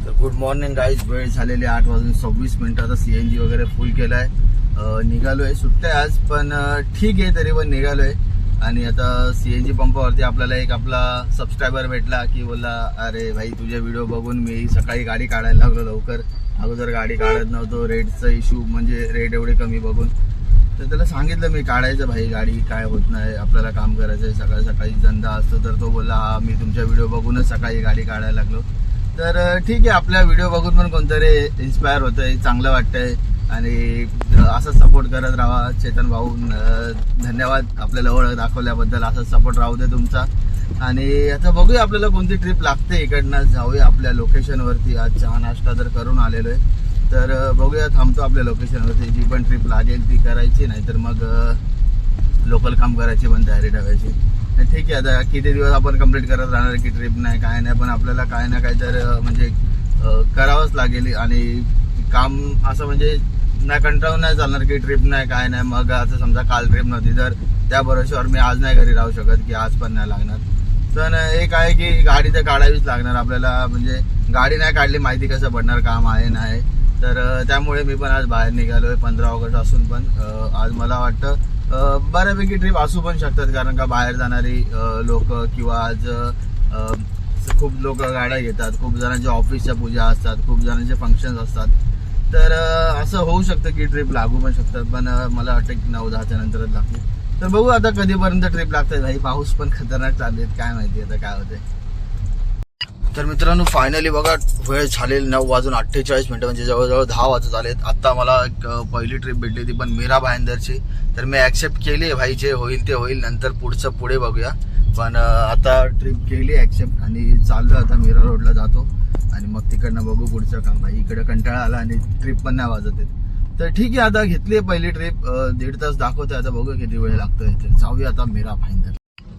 तर good morning guys. वेळ झालेली 8:26. आता CNG वगैरे फुल केलाय. निघालोय. सुट्ट्या आज पण ठीक आहे, तरी पण निघालोय. आणि आता CNG पंपावरती आपल्याला एक आपला सबस्क्रायबर भेटला की बोलला, अरे भाई तुझे व्हिडिओ बघून मी सकाळी गाडी काढायला लागलो लवकर. अगोदर गाडी काढत नव्हतो, रेटचा इश्यू म्हणजे रेट एवढे कमी बघून. तर त्याला सांगितलं मी काढायचं भाई, गाडी काय होत नाही, आपल्याला काम करायचं आहे, सकाळी सकाळी धंदा असतो. तर तो बोलला हा मी तुमच्या व्हिडिओ बघूनच सकाळी गाडी काढायला लागलो. तर ठीक आहे, आपल्या व्हिडिओ बघून पण कोणतरी इन्स्पायर होतंय, चांगलं वाटतंय. आणि असं सपोर्ट करत राहा चेतन भाऊ. धन्यवाद आपल्याला ओळख दाखवल्याबद्दल. असं सपोर्ट राहू दे तुमचा. आणि आता बघूया आपल्याला कोणती ट्रिप लागते. इकडनं जाऊया आपल्या लोकेशनवरती. आज चहा नाश्ता तर करून आलेलो आहे. तर बघूया, थांबतो आपल्या लोकेशनवरती. जी पण ट्रिप लागेल ती करायची, नाहीतर मग लोकल काम करायची पण तयारी ठेवायची. ठीक आहे, आता किती दिवस आपण कंप्लीट करत राहणार की ट्रिप नाही काय नाही, पण आपल्याला काय ना काय तर म्हणजे करावंच लागेल. आणि काम असं म्हणजे नाही कंटाळून नाही चालणार की ट्रिप नाही काय नाही. मग असं समजा काल ट्रिप नव्हती तर त्या भरोश्यावर मी आज नाही घरी राहू शकत की आज पण नाही लागणार. तर एक आहे की गाडी तर काढावीच लागणार आपल्याला. म्हणजे गाडी नाही काढली माहिती कसं पडणार, काम आहे नाही. तर त्यामुळे मी पण आज बाहेर निघालोय. 15 ऑगस्ट असून पण आज मला वाटतं बऱ्यापैकी ट्रिप असू पण शकतात. कारण का बाहेर जाणारी लोक किंवा आज खूप लोक गाड्या घेतात, खूप जणांच्या ऑफिसच्या पूजा असतात, खूप जणांचे फंक्शन्स असतात. तर असं होऊ शकतं की ट्रिप लागू पण शकतात. पण मला वाटतं की 9-10च्या नंतरच लागते. तर बघू आता कधीपर्यंत ट्रिप लागते. भाई पाऊस पण खतरनाक चालू आहेत, काय माहिती आता काय होते. तर मित्रांनो फायनली बघा वेळ झालेली 9:48 म्हणजे जवळजवळ 10 वाजत आलेत. आता मला एक पहिली ट्रिप भेटली ती पण मीरा भाईंदरची. तर मी ऍक्सेप्ट केली आहे भाई, जे होईल ते होईल, नंतर पुढचं पुढे बघूया. पण आता ट्रिप केली ऍक्सेप्ट आणि चाललो आता मीरा रोडला जातो. आणि मग तिकडनं बघू पुढचं काम. भाई इकडे कंटाळा आला आणि ट्रिप पण नाही वाजत आहे. तर ठीक आहे, आता घेतली आहे पहिली ट्रिप. 1.5 तास दाखवतोय, आता बघूया किती वेळ लागतोय. तर जाऊया आता मीरा भाईंदर.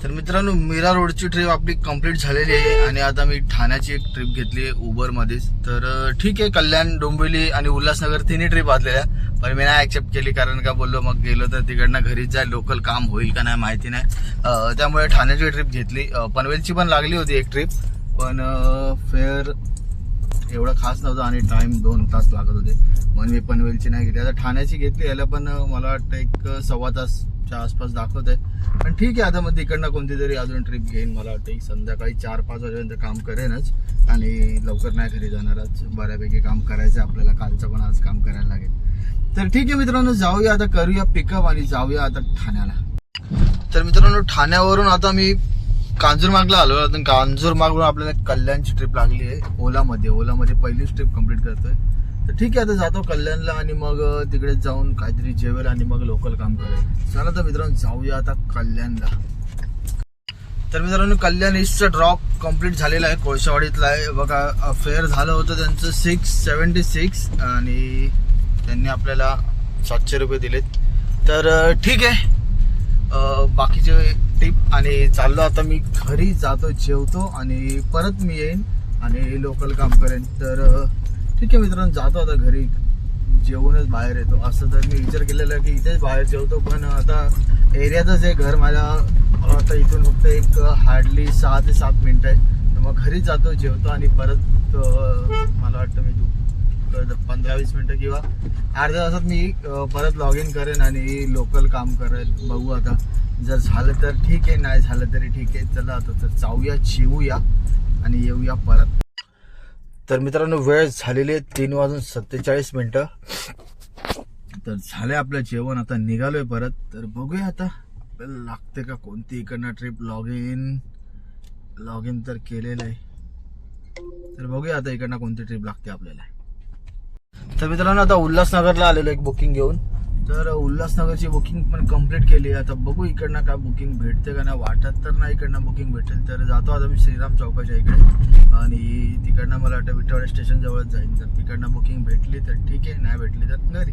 तर मित्रांनो मीरा रोडची ट्रिप आपली कंप्लीट झालेली आहे. आणि आता मी ठाण्याची एक ट्रिप घेतली आहे उबरमध्येच. तर ठीक आहे, कल्याण, डोंबिवली आणि उल्हासनगर तिन्ही ट्रिप वाजलेल्या. पण मी नाही ऍक्सेप्ट केली, कारण का बोललो मग गेलो तर तिकडनं घरीच जाईल, लोकल काम होईल का नाही माहिती नाही. त्यामुळे ठाण्याची ट्रिप घेतली. पनवेलची पण लागली होती एक ट्रिप, पण फेअर एवढं खास नव्हतं आणि टाइम 2 तास लागत होते, म्हणून मी पनवेलची नाही घेतली. आता ठाण्याची घेतली. याला पण मला वाटतं एक 1.25 तासच्या आसपास दाखवत आहे. पण ठीक आहे, आता मग तिकडनं कोणती तरी अजून ट्रिप घेईन. मला वाटतं संध्याकाळी 4-5 वाजेपर्यंत काम करेनच आणि लवकर नाही घरी जाणारच. बऱ्यापैकी काम करायचं आपल्याला, कालचं पण आज काम करायला लागेल. तर ठीक आहे मित्रांनो, जाऊया आता, करूया पिकअप आणि जाऊया आता ठाण्याला. तर मित्रांनो ठाण्यावरून आता मी कांजूरमार्गला आलो. आता कांजूरमार्गवरून आपल्याला कल्याणची ट्रिप लागली आहे ओलामध्ये पहिलीच ट्रिप कंप्लीट करतोय. तर ठीक आहे, आता जातो कल्याणला आणि मग तिकडे जाऊन काहीतरी जेवेल आणि मग लोकल काम करेल. चला तर मित्रांनो जाऊया आता कल्याणला. तर मित्रांनो कल्याण ईस्टचा ड्रॉप कंप्लीट झालेला आहे, कोळशावाडीतला आहे. बघा फेअर झालं होतं त्यांचं 676 आणि त्यांनी आपल्याला 700 रुपये दिलेत. तर ठीक आहे, बाकीचे टिप. आणि चाललो आता मी घरी, जातो, जेवतो आणि परत मी येईन आणि लोकल काम करेन. तर ठीक आहे मित्रांनो, जातो आता घरी, जेवूनच बाहेर येतो. असं तर मी विचार केलेला की इथेच बाहेर जेवतो, पण आता एरियातच आहे घर माझ्या. आता इथून फक्त एक हार्डली 6 ते 7 मिनिटं आहे. तर मग घरी जातो, जेवतो आणि परत मला वाटतं मी 15-20 मिनिटं किंवा अर्ध्या तासात मी परत लॉग इन करेन आणि लोकल काम करेल. बघू आता, जर झालं तर ठीक आहे, नाही झालं तरी ठीक आहे. चला आता तर जाऊया, जेवूया आणि येऊया परत. तर मित्रांनो वेळ झालेली आहे 3:47. तर झालंय आपलं जेवण, आता निघालोय परत. तर बघूया आता आपल्याला लागते का कोणती इकडनं ट्रिप. लॉग इन तर केलेलं आहे. तर बघूया आता इकडनं कोणती ट्रिप लागते आपल्याला. तर मित्रांनो आता उल्हासनगरला आलेलो एक बुकिंग घेऊन. तर उल्हासनगरची बुकिंग पण कंप्लीट केली. आता बघू इकडनं काय बुकिंग भेटते का नाही. वाटत तर नाही इकडनं बुकिंग भेटेल. तर जातो आता मी श्रीराम चौकाच्या इकडे आणि तिकडनं मला वाटतं विठ्ठल स्टेशन जवळच जाईल. तर तिकडनं बुकिंग भेटली तर ठीक आहे, नाही भेटली तर घरी.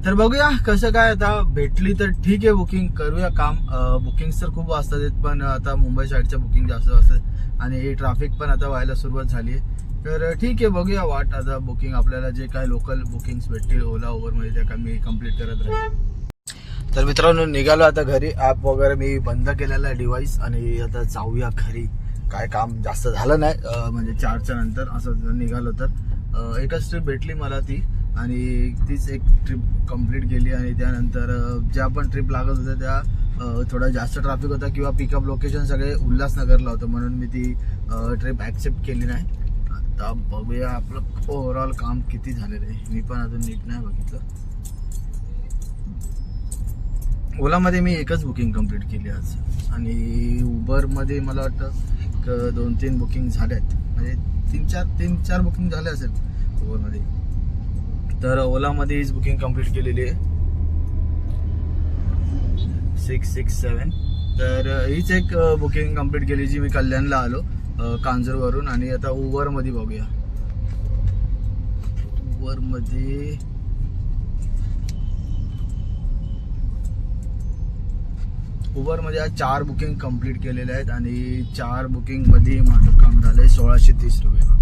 तर बघूया कसं काय. आता भेटली तर ठीक आहे, बुकिंग करूया काम. बुकिंग्स तर खूप असतात, पण आता मुंबई साईडच्या बुकिंग जास्त असतात आणि ट्रॅफिक पण आता व्हायला सुरुवात झाली आहे. तर ठीक आहे, बघूया वाट. आता बुकिंग आपल्याला जे काय लोकल बुकिंग्स भेटतील ओला उबरमध्ये त्या का मी कंप्लीट करत राहील. तर मित्रांनो निघालो आता घरी. ॲप वगैरे मी बंद केलेला आहे डिव्हाइस आणि आता जाऊया घरी. काय काम जास्त झालं नाही, म्हणजे 4च्या नंतर असं निघालो तर एकच ट्रिप भेटली मला ती, आणि तीच एक ट्रिप कंप्लीट केली. आणि त्यानंतर ज्या पण ट्रिप लागत होत्या त्या थोडा जास्त ट्रॅफिक होता किंवा पिकअप लोकेशन सगळे उल्हासनगरला होतं, म्हणून मी ती ट्रिप ॲक्सेप्ट केली नाही. आता बघूया आपलं ओव्हरऑल काम किती झालेलं आहे. मी पण अजून नीट नाही बघितलं. ओलामध्ये मी एकच बुकिंग कंप्लीट केली आज, आणि उबरमध्ये मला वाटतं 2-3 बुकिंग झाले आहेत, म्हणजे 3-4 बुकिंग झाले असेल उबरमध्ये. तर ओलामध्ये हीच बुकिंग कंप्लीट केलेली आहे 667. तर हीच एक बुकिंग कंप्लीट केली जी मी कल्याणला आलो कांजूरवरून. आणि आता उबरमध्ये बघूया. उबरमध्ये आज 4 बुकिंग कंप्लीट केलेले आहेत, आणि 4 बुकिंगमध्ये माझं काम झालंय 1630 रुपये बघा.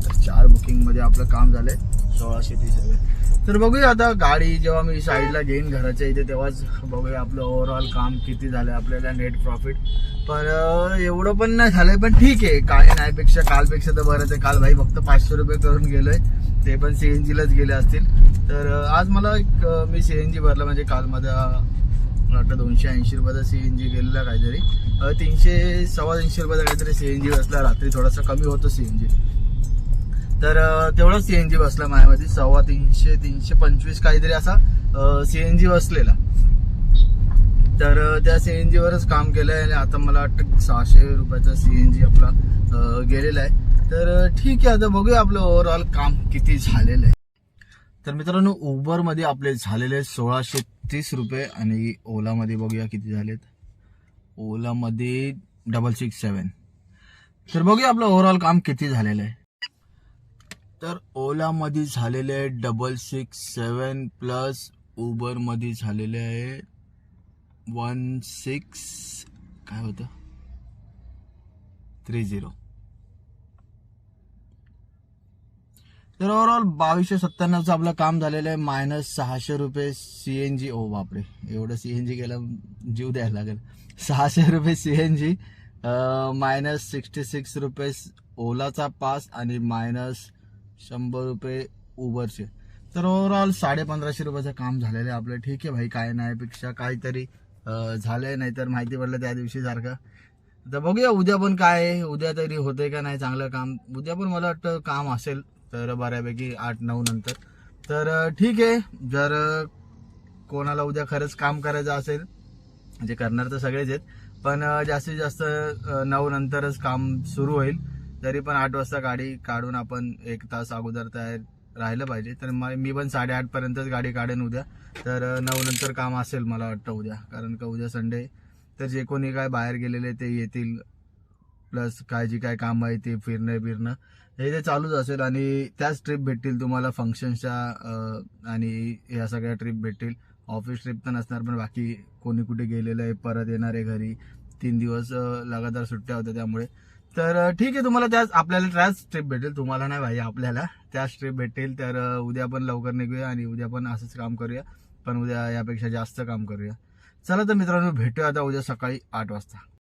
तर 4 बुकिंगमध्ये आपलं काम झालंय 1630 रुपये. तर बघूया आता गाडी जेव्हा मी साईडला घेईन घराच्या इथे तेव्हाच बघूया आपलं ओव्हरऑल काम किती झालं आपल्याला नेट प्रॉफिट. पण एवढं पण नाही झालंय, पण ठीक आहे, काय नाहीपेक्षा कालपेक्षा तर बरंच आहे. काल भाई फक्त 500 रुपये करून गेलोय, ते पण CNGलाच गेले असतील. तर आज मला मी CNG भरलं, म्हणजे काल माझा वाटतं 280 रुपयाचा CNG गेलेला काहीतरी, 300-350 रुपयाचा काहीतरी CNG बसला. रात्री थोडासा कमी होतो CNG, तर तेवढा CNG बसला माझ्यामध्ये 325 काहीतरी असा CNG बसलेला. तर त्या CNG वरच काम केलंय, आणि आता मला वाटतं 600 रुपयाचा CNG आपला गेलेला आहे. तर ठीक आहे, आता बघूया आपलं ओव्हरऑल काम किती झालेलं आहे. तर मित्रांनो, उबरमध्ये आपले झालेले 1630 रुपये, आणि ओलामध्ये बघूया किती झालेत. ओलामध्ये 667. तर बघूया आपलं ओव्हरऑल काम किती झालेलं आहे. तर ओलामध्ये झालेले आहे 667 प्लस उबरमध्ये झालेले आहे 30. तर ओव्हरऑल 2297चं आपलं काम झालेलं आहे. मायनस 600 रुपये CNG. ओ बापरे, एवढं CNG गेलं, जीव द्यायला लागेल. 600 रुपये CNG, मायनस 66 रुपये ओलाचा पास, आणि मायनस 100 रुपये उबरचे. तर ओव्हरऑल 1550 रुपयाचं काम झालेलं आहे आपलं. ठीक आहे भाई, काय नाही पेक्षा काहीतरी झालंय, नाहीतर माहिती पडलं त्या दिवशी सारखं. तर बघूया उद्या पण काय आहे, उद्या तरी होतंय का नाही चांगलं काम. उद्या पण मला वाटतं काम असेल तर बऱ्यापैकी 8-9 नंतर. तर ठीक आहे, जर कोणाला उद्या खरंच काम करायचं असेल, म्हणजे करणार तर सगळेच आहेत, पण जास्तीत जास्त 9 नंतरच काम सुरू होईल. तरी पण 8 वाजता गाडी काढून आपण 1 तास अगोदर तयार राहिलं पाहिजे. तर मी पण 8:30 पर्यंतच गाडी काढेन उद्या. तर 9 नंतर काम असेल मला वाटतं उद्या, कारण का उद्या संडे. तर जे कोणी काय बाहेर गेलेले ते येतील, प्लस काय जी काय काम आहे ते फिरणं हे ते चालूच असेल. आणि त्याच ट्रिप भेटतील तुम्हाला फंक्शनच्या, आणि या सगळ्या ट्रिप भेटतील. ऑफिस ट्रिप तर नसणार, पण बाकी कोणी कुठे गेलेलं आहे, परत येणार आहे घरी. 3 दिवस लगातार सुट्ट्या होत्या त्यामुळे. तर ठीक आहे, तुम्हाला आपल्याला त्याच ट्रिप भेटेल, तुम्हाला नाही भाई, आपल्याला त्याच ट्रिप भेटेल. तर उद्या पण लवकर निघूया, आणि उद्या पण असंच काम करूया, पण उद्या यापेक्षा जास्त काम करूया. चला तर मित्रांनो, भेटूया आता उद्या सकाळी 8 वाजता.